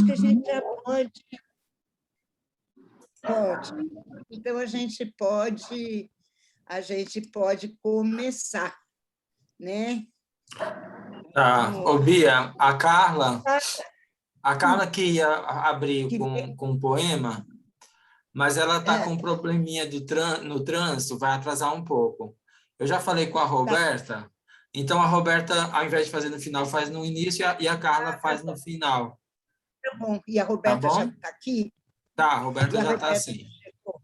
acho que a gente já pode. Ótimo. Então, a gente pode começar, né? Tá. Ô, Bia, a Carla que ia abrir Que com um poema, mas ela está é, com um probleminha no trânsito, vai atrasar um pouco. Eu já falei com a tá, Roberta, então a Roberta, ao invés de fazer no final, faz no início e a Carla faz no final, tá bom. E a tá Roberta já bom? está aqui? Tá, a E Roberta a já está Roberta assim. chegou.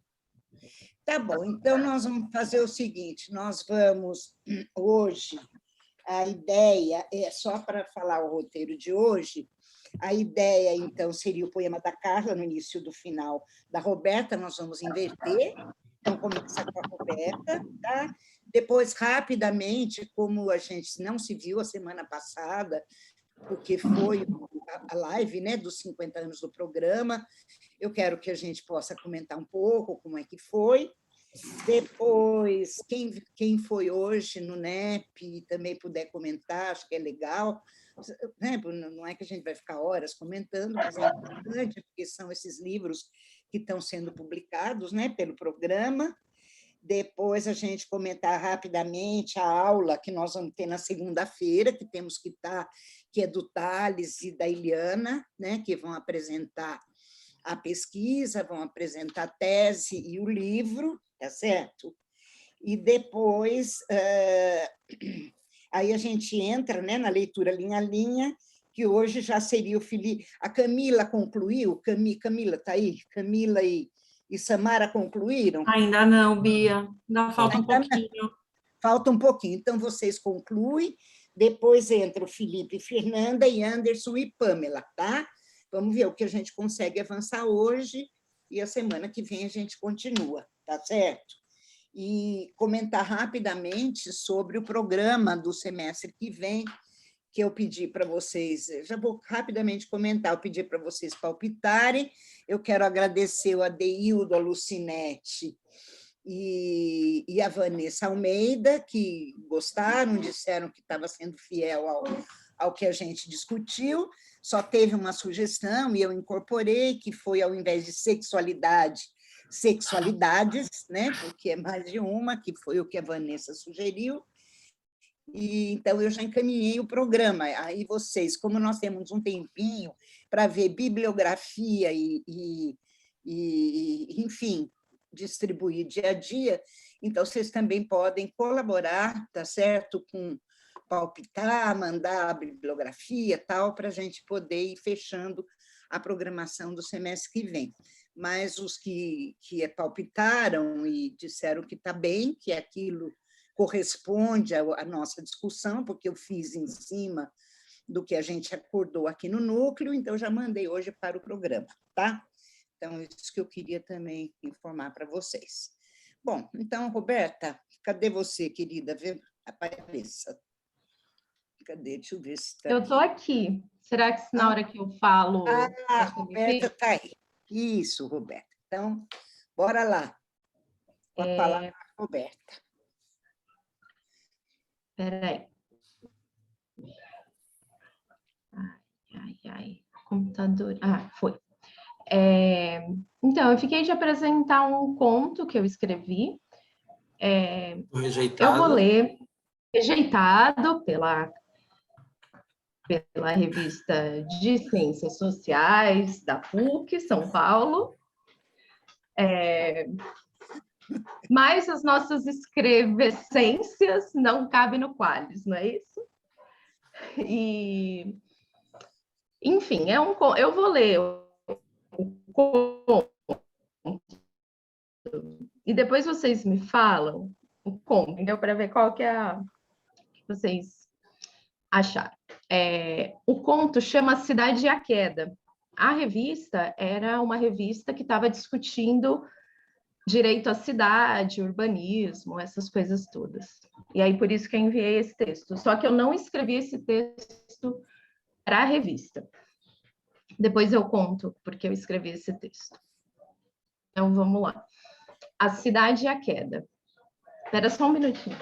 Tá bom, então nós vamos fazer o seguinte: nós vamos hoje. A ideia é só para falar o roteiro de hoje. A ideia, então, seria o poema da Carla no início do final da Roberta, nós vamos inverter. Então, começa com a Roberta, tá? Depois, rapidamente, como a gente não se viu a semana passada, porque foi a live, né, dos 50 anos do programa, eu quero que a gente possa comentar um pouco como é que foi. Depois, quem foi hoje no NEP também puder comentar, acho que é legal. Né? Não é que a gente vai ficar horas comentando, mas é importante, porque são esses livros que estão sendo publicados, né, pelo programa. Depois, a gente comentar rapidamente a aula que nós vamos ter na segunda-feira, que temos que estar, que é do Thales e da Iliana, né, que vão apresentar a pesquisa, vão apresentar a tese e o livro, tá certo? E depois, aí a gente entra, né, na leitura linha a linha, que hoje já seria o Felipe. A Camila concluiu? Camila está aí? Camila e Samara concluíram? Ainda não, Bia. Ainda falta um pouquinho. Falta um pouquinho. Então, vocês concluem, depois entra o Felipe, Fernanda e Anderson e Pamela, tá? Vamos ver o que a gente consegue avançar hoje e a semana que vem a gente continua, tá certo? E comentar rapidamente sobre o programa do semestre que vem, que eu pedi para vocês, já vou rapidamente comentar, eu pedi para vocês palpitarem, eu quero agradecer o Adeildo, a Lucinete e a Vanessa Almeida, que gostaram, disseram que estava sendo fiel ao que a gente discutiu. Só teve uma sugestão, e eu incorporei, que foi, ao invés de sexualidade, sexualidades, né? Porque é mais de uma, que foi o que a Vanessa sugeriu. E, então, eu já encaminhei o programa. Aí vocês, como nós temos um tempinho para ver bibliografia enfim, distribuir dia a dia, então vocês também podem colaborar, tá certo? Com palpitar, mandar a bibliografia, tal, para a gente poder ir fechando a programação do semestre que vem. Mas os que palpitaram e disseram que está bem, que aquilo corresponde à nossa discussão, porque eu fiz em cima do que a gente acordou aqui no núcleo, então já mandei hoje para o programa, tá? Então, isso que eu queria também informar para vocês. Bom, então, Roberta, cadê você, querida? Apareça. Cadê? Deixa eu ver se está Eu aqui. estou aqui. Será que na hora que eu falo... A Roberta está aí. Isso, Roberta. Então, bora lá. Com a palavra, Roberta. Espera aí. Ai. Computador... foi. Então, eu fiquei de apresentar um conto que eu escrevi. Eu vou ler, rejeitado pela revista de Ciências Sociais da PUC, São Paulo. Mas as nossas escrevescências não cabem no Qualis, não é isso? E, enfim, eu vou ler o conto e depois vocês me falam o conto, entendeu? Para ver qual que é a que vocês acharam. O conto chama Cidade e a Queda. A revista era uma revista que estava discutindo direito à cidade, urbanismo, essas coisas todas. E aí, por isso que eu enviei esse texto. Só que eu não escrevi esse texto para a revista. Depois eu conto porque eu escrevi esse texto. Então, vamos lá. A Cidade e a Queda. Espera só um minutinho.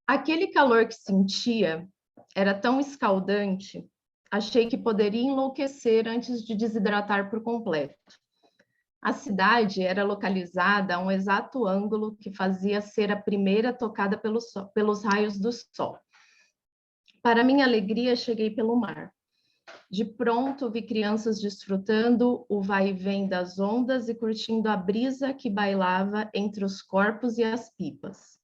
Aquele calor que sentia era tão escaldante, achei que poderia enlouquecer antes de desidratar por completo. A cidade era localizada a um exato ângulo que fazia ser a primeira tocada pelos raios do sol. Para minha alegria, cheguei pelo mar. De pronto, vi crianças desfrutando o vai e vem das ondas e curtindo a brisa que bailava entre os corpos e as pipas.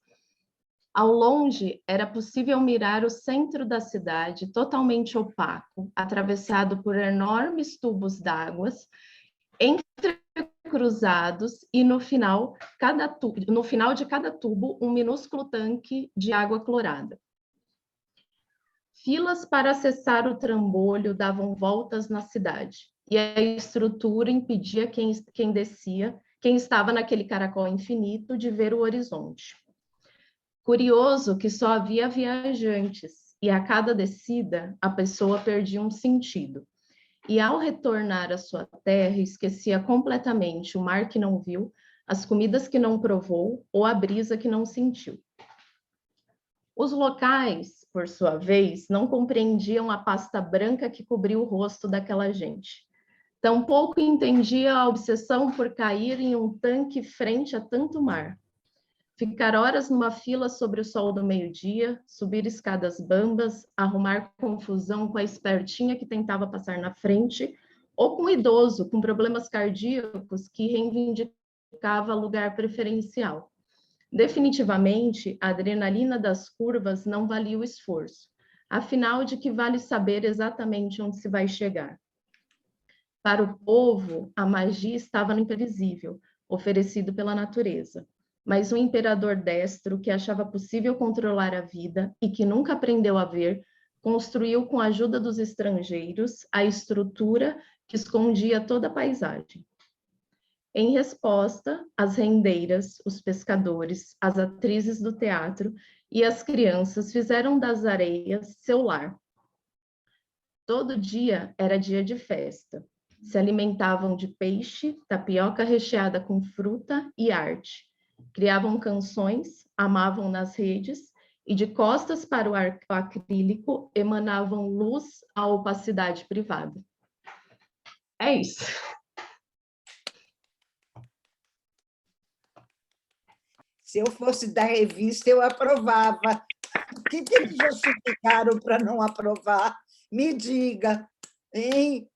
Ao longe, era possível mirar o centro da cidade, totalmente opaco, atravessado por enormes tubos d'água, entrecruzados, e no final de cada tubo, um minúsculo tanque de água clorada. Filas para acessar o trambolho davam voltas na cidade, e a estrutura impedia quem descia, quem estava naquele caracol infinito, de ver o horizonte. Curioso que só havia viajantes, e a cada descida a pessoa perdia um sentido. E ao retornar à sua terra, esquecia completamente o mar que não viu, as comidas que não provou ou a brisa que não sentiu. Os locais, por sua vez, não compreendiam a pasta branca que cobria o rosto daquela gente. Tampouco entendia a obsessão por cair em um tanque frente a tanto mar. Ficar horas numa fila sobre o sol do meio-dia, subir escadas bambas, arrumar confusão com a espertinha que tentava passar na frente, ou com um idoso com problemas cardíacos que reivindicava lugar preferencial. Definitivamente, a adrenalina das curvas não valia o esforço. Afinal, de que vale saber exatamente onde se vai chegar? Para o povo, a magia estava no imprevisível, oferecido pela natureza. Mas um imperador destro, que achava possível controlar a vida e que nunca aprendeu a ver, construiu com a ajuda dos estrangeiros a estrutura que escondia toda a paisagem. Em resposta, as rendeiras, os pescadores, as atrizes do teatro e as crianças fizeram das areias seu lar. Todo dia era dia de festa. Se alimentavam de peixe, tapioca recheada com fruta e arte. Criavam canções, amavam nas redes e, de costas para o acrílico, emanavam luz à opacidade privada. É isso. Se eu fosse da revista, eu aprovava. O que eles justificaram para não aprovar? Me diga, hein?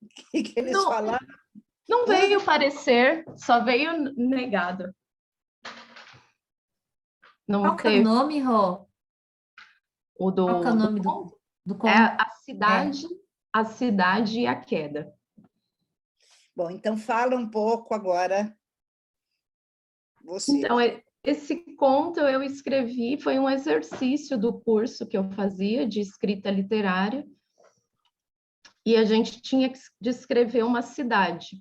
O que eles falaram? Não veio parecer, só veio negado. Não Qual que é o nome, Rô? O do, Qual que é o nome do conto? É a cidade e a queda. Bom, então fala um pouco agora. Você. Então, esse conto eu escrevi, foi um exercício do curso que eu fazia de escrita literária, e a gente tinha que descrever uma cidade,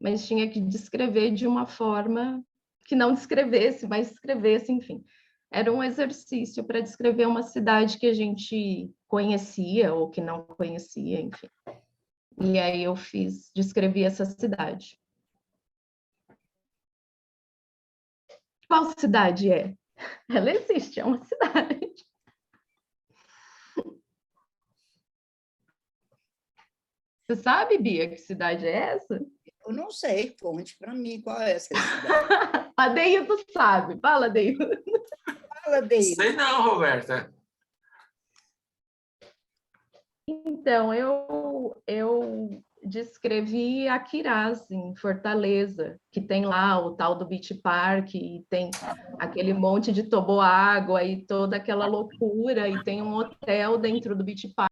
mas tinha que descrever de uma forma que não descrevesse, mas escrevesse, enfim. Era um exercício para descrever uma cidade que a gente conhecia ou que não conhecia, enfim. E aí eu descrevi essa cidade. Qual cidade é? Ela existe, é uma cidade. Você sabe, Bia, que cidade é essa? Eu não sei, conte para mim qual é essa cidade. A Deildo sabe. Fala, Deildo. Fala, Deildo. Sei não, Roberta. Então, eu descrevi Aquiraz, em Fortaleza, que tem lá o tal do Beach Park, e tem aquele monte de toboágua e toda aquela loucura, e tem um hotel dentro do Beach Park.